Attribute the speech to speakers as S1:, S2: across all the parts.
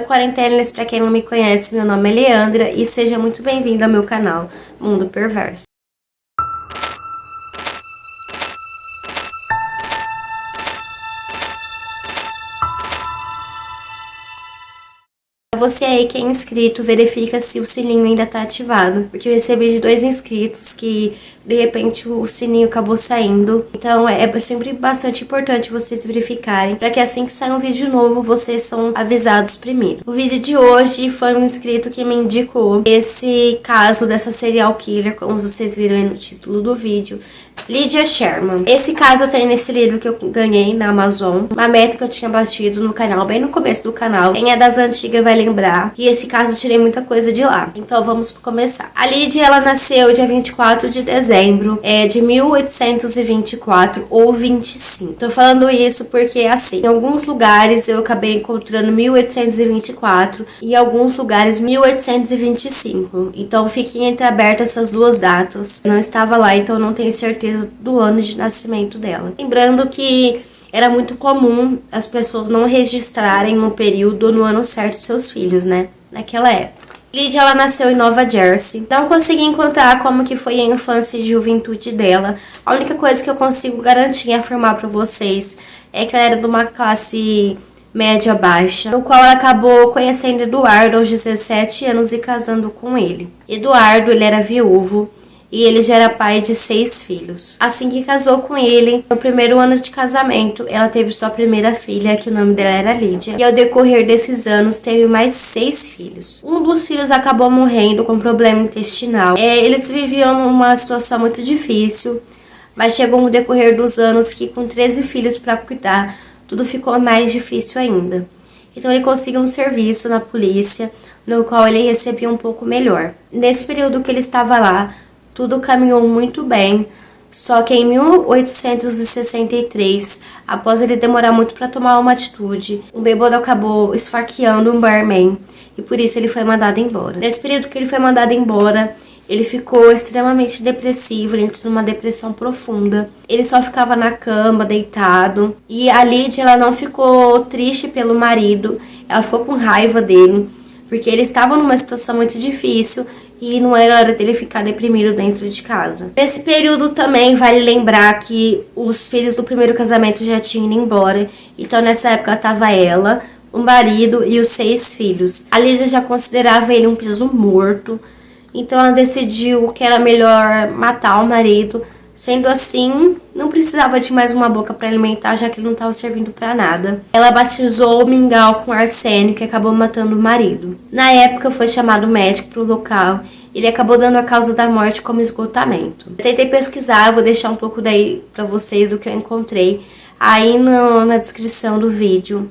S1: Quarentenas, pra quem não me conhece, meu nome é Leandra e seja muito bem-vindo ao meu canal Mundo Perverso. Você aí que é inscrito, verifica se o sininho ainda tá ativado, porque eu recebi de 2 inscritos que de repente o sininho acabou saindo. Então é sempre bastante importante vocês verificarem, para que assim que sair um vídeo novo, vocês são avisados primeiro. O vídeo de hoje foi um inscrito que me indicou esse caso dessa serial killer, como vocês viram aí no título do vídeo, Lydia Sherman. Esse caso tem nesse livro que eu ganhei na Amazon, uma meta que eu tinha batido no canal, bem no começo do canal. Quem é das antigas vai lembrar que esse caso eu tirei muita coisa de lá. Então vamos começar. A Lydia, ela nasceu dia 24 de dezembro de 1824 ou 25. Tô falando isso porque, assim, em alguns lugares eu acabei encontrando 1824 e em alguns lugares 1825. Então fiquem entreabertas essas duas datas. Não estava lá, então não tenho certeza do ano de nascimento dela. Lembrando que era muito comum as pessoas não registrarem no período, no ano certo, seus filhos, né? Naquela época. Lydia, ela nasceu em Nova Jersey. Não consegui encontrar como que foi a infância e juventude dela. A única coisa que eu consigo garantir e afirmar para vocês é que ela era de uma classe média baixa, no qual ela acabou conhecendo Eduardo aos 17 anos e casando com ele. Eduardo, ele era viúvo e ele já era pai de 6 filhos. Assim que casou com ele, no primeiro ano de casamento, ela teve sua primeira filha, que o nome dela era Lydia. E ao decorrer desses anos, teve mais 6 filhos. Um dos filhos acabou morrendo com problema intestinal. Eles viviam numa situação muito difícil, mas chegou no decorrer dos anos que, com 13 filhos para cuidar, tudo ficou mais difícil ainda. Então ele conseguiu um serviço na polícia, no qual ele recebia um pouco melhor. Nesse período que ele estava lá, tudo caminhou muito bem, só que em 1863, após ele demorar muito para tomar uma atitude, um bêbado acabou esfaqueando um barman e por isso ele foi mandado embora. Nesse período que ele foi mandado embora, ele ficou extremamente depressivo, ele entrou numa depressão profunda. Ele só ficava na cama, deitado. E a Lydia, ela não ficou triste pelo marido, ela ficou com raiva dele, porque ele estava numa situação muito difícil e não era hora dele ficar deprimido dentro de casa. Nesse período também vale lembrar que os filhos do primeiro casamento já tinham ido embora. Então nessa época estava ela, o marido e os 6 filhos. A Lydia já considerava ele um peso morto. Então ela decidiu que era melhor matar o marido. Sendo assim, não precisava de mais uma boca para alimentar, já que ele não estava servindo para nada. Ela batizou o mingau com arsênico e acabou matando o marido. Na época foi chamado médico para o local. Ele acabou dando a causa da morte como esgotamento. Eu tentei pesquisar, vou deixar um pouco daí para vocês do que eu encontrei aí na descrição do vídeo.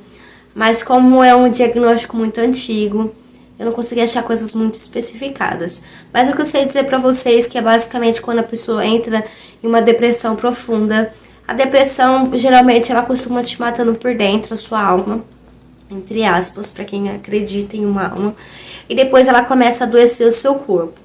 S1: Mas como é um diagnóstico muito antigo, eu não consegui achar coisas muito especificadas. Mas o que eu sei dizer pra vocês que é basicamente quando a pessoa entra em uma depressão profunda. A depressão, geralmente, ela costuma te matando por dentro, a sua alma, entre aspas, pra quem acredita em uma alma. E depois ela começa a adoecer o seu corpo.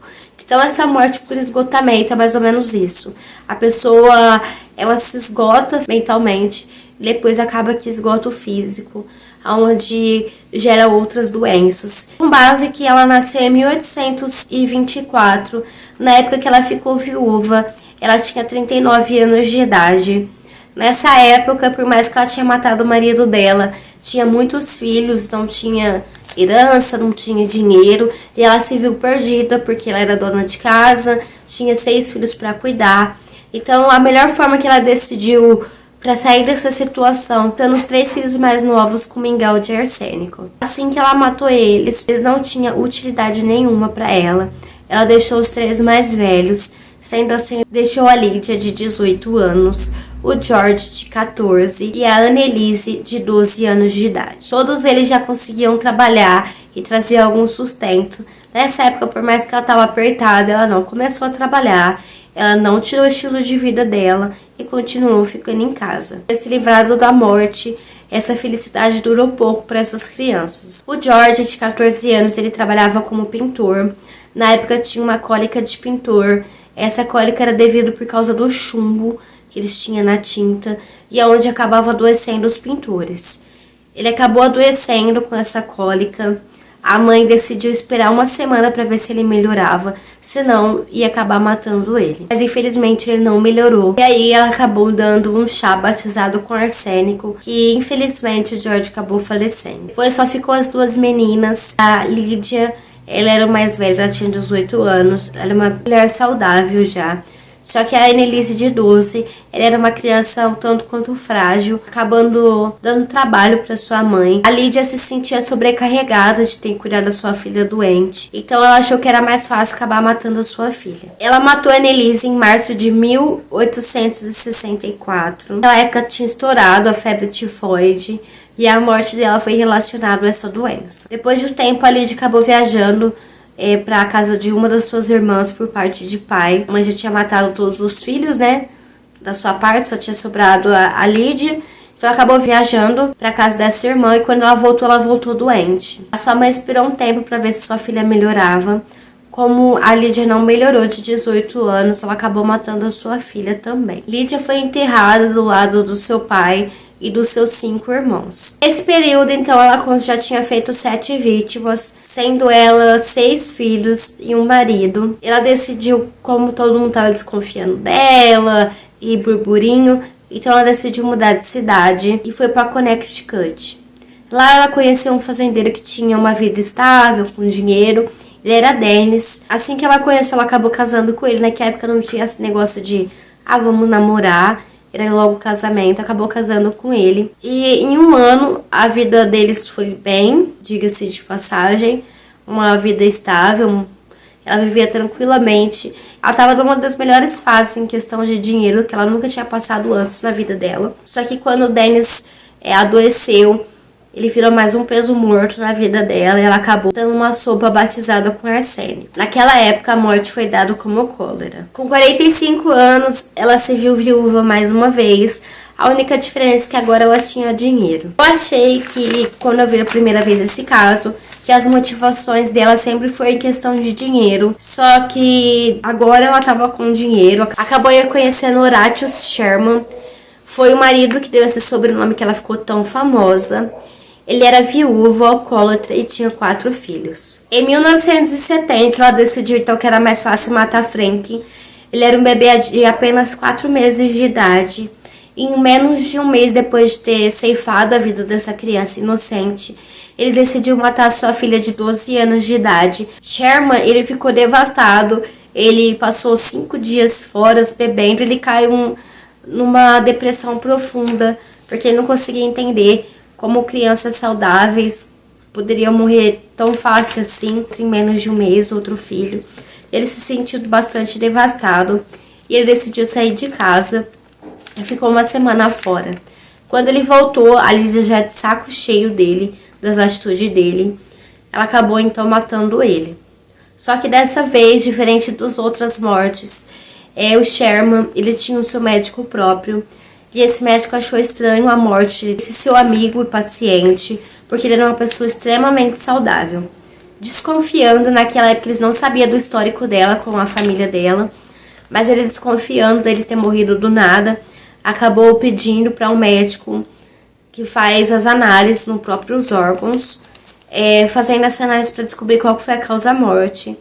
S1: Então essa morte por esgotamento é mais ou menos isso. A pessoa, ela se esgota mentalmente, e depois acaba que esgota o físico, onde gera outras doenças. Com base que ela nasceu em 1824, na época que ela ficou viúva, ela tinha 39 anos de idade. Nessa época, por mais que ela tinha matado o marido dela, tinha muitos filhos, não tinha herança, não tinha dinheiro, e ela se viu perdida porque ela era dona de casa, tinha 6 filhos para cuidar. Então a melhor forma que ela decidiu para sair dessa situação, tendo os 3 filhos mais novos com mingau de arsênico. Assim que ela matou eles não tinham utilidade nenhuma para ela. Ela deixou os 3 mais velhos, sendo assim, deixou a Lydia de 18 anos, o George de 14 e a Annelise de 12 anos de idade. Todos eles já conseguiam trabalhar e trazer algum sustento. Nessa época, por mais que ela estava apertada, ela não começou a trabalhar. Ela não tirou o estilo de vida dela e continuou ficando em casa. Se livrado da morte, essa felicidade durou pouco para essas crianças. O George, de 14 anos, ele trabalhava como pintor. Na época tinha uma cólica de pintor. Essa cólica era devido por causa do chumbo que eles tinham na tinta e aonde acabava adoecendo os pintores. Ele acabou adoecendo com essa cólica. A mãe decidiu esperar uma semana para ver se ele melhorava, senão ia acabar matando ele. Mas infelizmente ele não melhorou. E aí ela acabou dando um chá batizado com arsênico, que infelizmente o George acabou falecendo. Depois só ficou as duas meninas. A Lydia, ela era mais velha, ela tinha 18 anos, ela era uma mulher saudável já. Só que a Annelise, de 12, ela era uma criança um tanto quanto frágil, acabando dando trabalho para sua mãe. A Lydia se sentia sobrecarregada de ter que cuidar da sua filha doente, então ela achou que era mais fácil acabar matando a sua filha. Ela matou a Annelise em março de 1864. Naquela época tinha estourado a febre tifoide, e a morte dela foi relacionada a essa doença. Depois de um tempo, a Lydia acabou viajando para a casa de uma das suas irmãs por parte de pai. A mãe já tinha matado todos os filhos, né? Da sua parte, só tinha sobrado a Lydia. Então ela acabou viajando para a casa dessa irmã e quando ela voltou doente. A sua mãe esperou um tempo para ver se sua filha melhorava. Como a Lydia não melhorou de 18 anos, ela acabou matando a sua filha também. Lydia foi enterrada do lado do seu pai e dos seus 5 irmãos. Nesse período, então, ela já tinha feito 7 vítimas, sendo ela 6 filhos e um marido. Ela decidiu, como todo mundo estava desconfiando dela e burburinho, então ela decidiu mudar de cidade e foi para Connecticut. Lá ela conheceu um fazendeiro que tinha uma vida estável, com dinheiro. Ele era Dennis. Assim que ela conheceu, ela acabou casando com ele. Naquela época não tinha esse negócio de, vamos namorar. Era logo casamento, acabou casando com ele. E em um ano, a vida deles foi bem, diga-se de passagem. Uma vida estável, ela vivia tranquilamente. Ela estava numa das melhores fases em questão de dinheiro, que ela nunca tinha passado antes na vida dela. Só que quando o Dennis adoeceu, ele virou mais um peso morto na vida dela e ela acabou dando uma sopa batizada com arsênico. Naquela época, a morte foi dada como cólera. Com 45 anos, ela se viu viúva mais uma vez. A única diferença é que agora ela tinha dinheiro. Eu achei que, quando eu vi a primeira vez esse caso, que as motivações dela sempre foi em questão de dinheiro. Só que agora ela tava com dinheiro. Acabou conhecendo Horatius Sherman. Foi o marido que deu esse sobrenome que ela ficou tão famosa. Ele era viúvo, alcoólatra e tinha 4 filhos. Em 1970, ela decidiu então que era mais fácil matar Frank. Ele era um bebê de apenas 4 meses de idade. E em menos de um mês depois de ter ceifado a vida dessa criança inocente, ele decidiu matar sua filha de 12 anos de idade. Sherman, ele ficou devastado. Ele passou 5 dias fora bebendo. Ele caiu numa depressão profunda, porque ele não conseguia entender como crianças saudáveis poderiam morrer tão fácil assim, em menos de um mês, outro filho. Ele se sentiu bastante devastado e ele decidiu sair de casa e ficou uma semana fora. Quando ele voltou, a Lisa já de saco cheio dele, das atitudes dele, ela acabou então matando ele. Só que dessa vez, diferente das outras mortes, o Sherman, ele tinha o seu médico próprio. E esse médico achou estranho a morte desse seu amigo e paciente, porque ele era uma pessoa extremamente saudável. Desconfiando, naquela época eles não sabiam do histórico dela com a família dela, mas ele desconfiando dele ter morrido do nada, acabou pedindo para um médico que faz as análises nos próprios órgãos, fazendo essa análise para descobrir qual foi a causa da morte.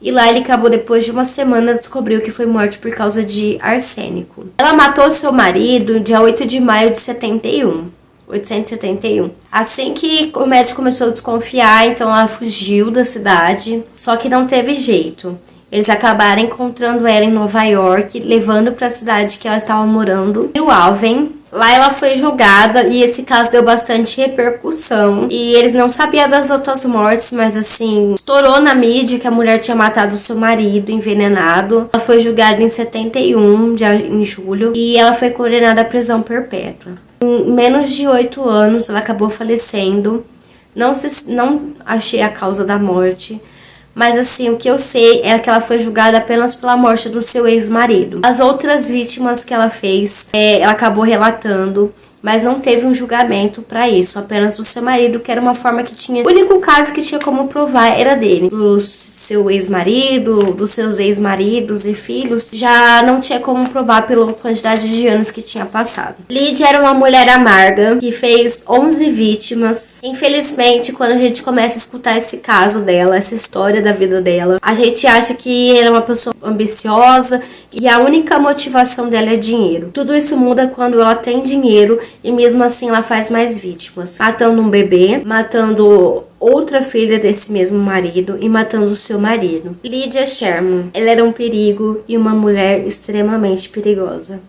S1: E lá ele acabou, depois de uma semana, descobriu que foi morto por causa de arsênico. Ela matou seu marido no dia 8 de maio de 1871. Assim que o médico começou a desconfiar, então ela fugiu da cidade, só que não teve jeito. Eles acabaram encontrando ela em Nova York, levando para a cidade que ela estava morando, New Haven. Lá ela foi julgada e esse caso deu bastante repercussão. E eles não sabiam das outras mortes, mas assim, estourou na mídia que a mulher tinha matado o seu marido envenenado. Ela foi julgada em 71, em julho, e ela foi condenada à prisão perpétua. Em menos de 8 anos, ela acabou falecendo. Não achei a causa da morte. Mas assim, o que eu sei é que ela foi julgada apenas pela morte do seu ex-marido. As outras vítimas que ela fez, ela acabou relatando mas não teve um julgamento pra isso, apenas do seu marido, que era uma forma que tinha... O único caso que tinha como provar era dele. Do seu ex-marido, dos seus ex-maridos e filhos, já não tinha como provar pela quantidade de anos que tinha passado. Lydia era uma mulher amarga, que fez 11 vítimas. Infelizmente, quando a gente começa a escutar esse caso dela, essa história da vida dela, a gente acha que ela é uma pessoa ambiciosa e a única motivação dela é dinheiro. Tudo isso muda quando ela tem dinheiro e mesmo assim ela faz mais vítimas, matando um bebê, matando outra filha desse mesmo marido e matando o seu marido. Lydia Sherman, ela era um perigo e uma mulher extremamente perigosa.